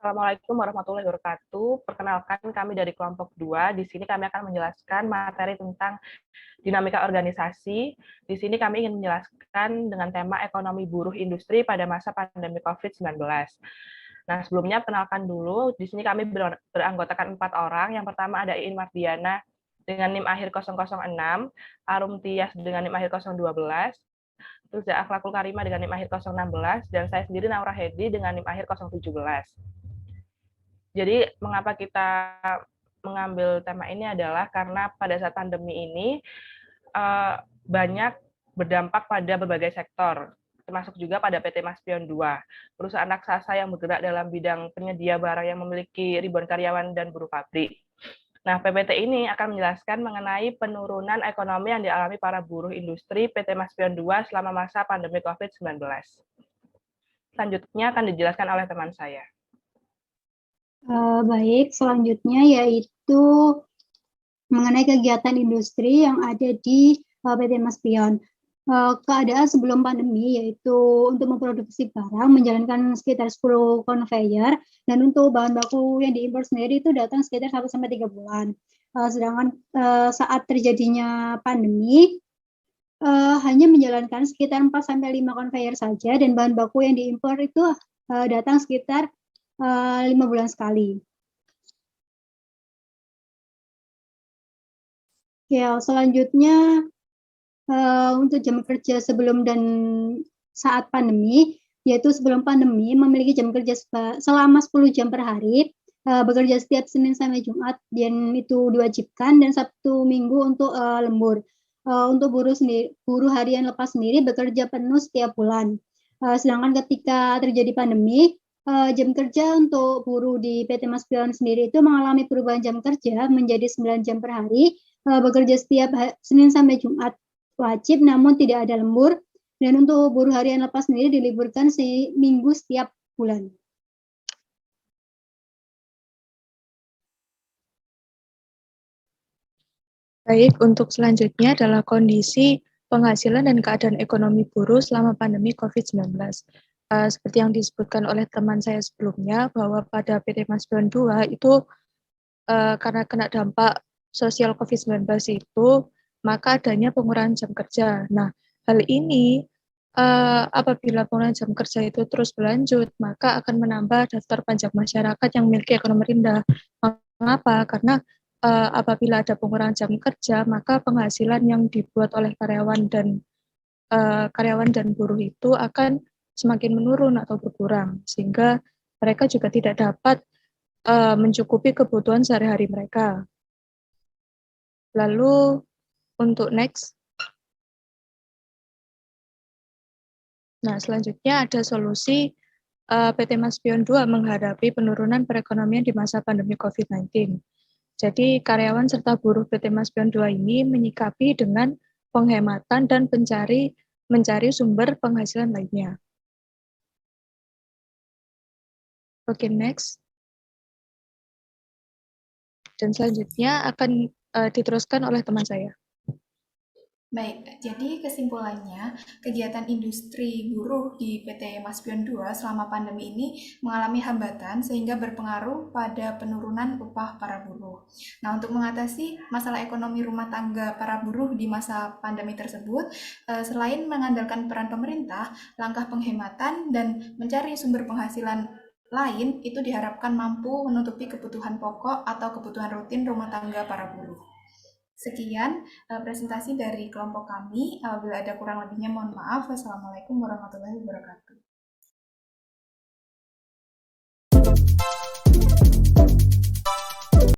Assalamualaikum warahmatullahi wabarakatuh. Perkenalkan kami dari kelompok 2. Di sini kami akan menjelaskan materi tentang dinamika organisasi. Di sini kami ingin menjelaskan dengan tema ekonomi buruh industri pada masa pandemi COVID-19. Nah, sebelumnya kenalkan dulu, di sini kami beranggotakan 4 orang. Yang pertama ada Iin Mardiana dengan NIM akhir 006, Arum Tias dengan NIM akhir 012, terus ada Akhlakul Karimah dengan NIM akhir 016, dan saya sendiri Naura Hedi dengan NIM akhir 017. Jadi mengapa kita mengambil tema ini adalah karena pada saat pandemi ini banyak berdampak pada berbagai sektor, termasuk juga pada PT Maspion 2, perusahaan raksasa yang bergerak dalam bidang penyedia barang yang memiliki ribuan karyawan dan buruh pabrik. Nah, PPT ini akan menjelaskan mengenai penurunan ekonomi yang dialami para buruh industri PT Maspion 2 selama masa pandemi COVID-19. Selanjutnya akan dijelaskan oleh teman saya. Baik, selanjutnya yaitu mengenai kegiatan industri yang ada di PT Maspion. Keadaan sebelum pandemi yaitu untuk memproduksi barang menjalankan sekitar 10 konveyor, dan untuk bahan baku yang diimpor sendiri itu datang sekitar 1-3 bulan. Sedangkan saat terjadinya pandemi hanya menjalankan sekitar 4-5 konveyor saja, dan bahan baku yang diimpor itu datang sekitar 5 bulan sekali. Ya, selanjutnya untuk jam kerja sebelum dan saat pandemi, yaitu sebelum pandemi memiliki jam kerja selama 10 jam per hari, bekerja setiap Senin sampai Jumat, dan itu diwajibkan, dan Sabtu Minggu untuk lembur. Untuk buruh harian lepas sendiri bekerja penuh setiap bulan. Sedangkan ketika terjadi pandemi, jam kerja untuk buruh di PT Maspion sendiri itu mengalami perubahan jam kerja menjadi 9 jam per hari, bekerja setiap Senin sampai Jumat wajib, namun tidak ada lembur, dan untuk buruh harian lepas sendiri diliburkan seminggu setiap bulan. Baik, untuk selanjutnya adalah kondisi penghasilan dan keadaan ekonomi buruh selama pandemi COVID-19. Seperti yang disebutkan oleh teman saya sebelumnya, bahwa pada PT Maspion 2 itu karena kena dampak sosial COVID-19 itu, maka adanya pengurangan jam kerja. Nah, hal ini apabila pengurangan jam kerja itu terus berlanjut, maka akan menambah daftar pajak masyarakat yang memiliki ekonomi rendah. Mengapa? Karena apabila ada pengurangan jam kerja, maka penghasilan yang dibuat oleh karyawan dan buruh itu akan semakin menurun atau berkurang, sehingga mereka juga tidak dapat mencukupi kebutuhan sehari-hari mereka. Lalu untuk next. Nah, selanjutnya ada solusi PT Maspion 2 menghadapi penurunan perekonomian di masa pandemi COVID-19. Jadi, karyawan serta buruh PT Maspion 2 ini menyikapi dengan penghematan dan mencari sumber penghasilan lainnya. Oke, next. Dan selanjutnya akan diteruskan oleh teman saya. Baik, jadi kesimpulannya, kegiatan industri buruh di PT Maspion 2 selama pandemi ini mengalami hambatan sehingga berpengaruh pada penurunan upah para buruh. Nah, untuk mengatasi masalah ekonomi rumah tangga para buruh di masa pandemi tersebut, selain mengandalkan peran pemerintah, langkah penghematan dan mencari sumber penghasilan lain itu diharapkan mampu menutupi kebutuhan pokok atau kebutuhan rutin rumah tangga para buruh. Sekian presentasi dari kelompok kami. Apabila ada kurang lebihnya mohon maaf. Wassalamualaikum warahmatullahi wabarakatuh.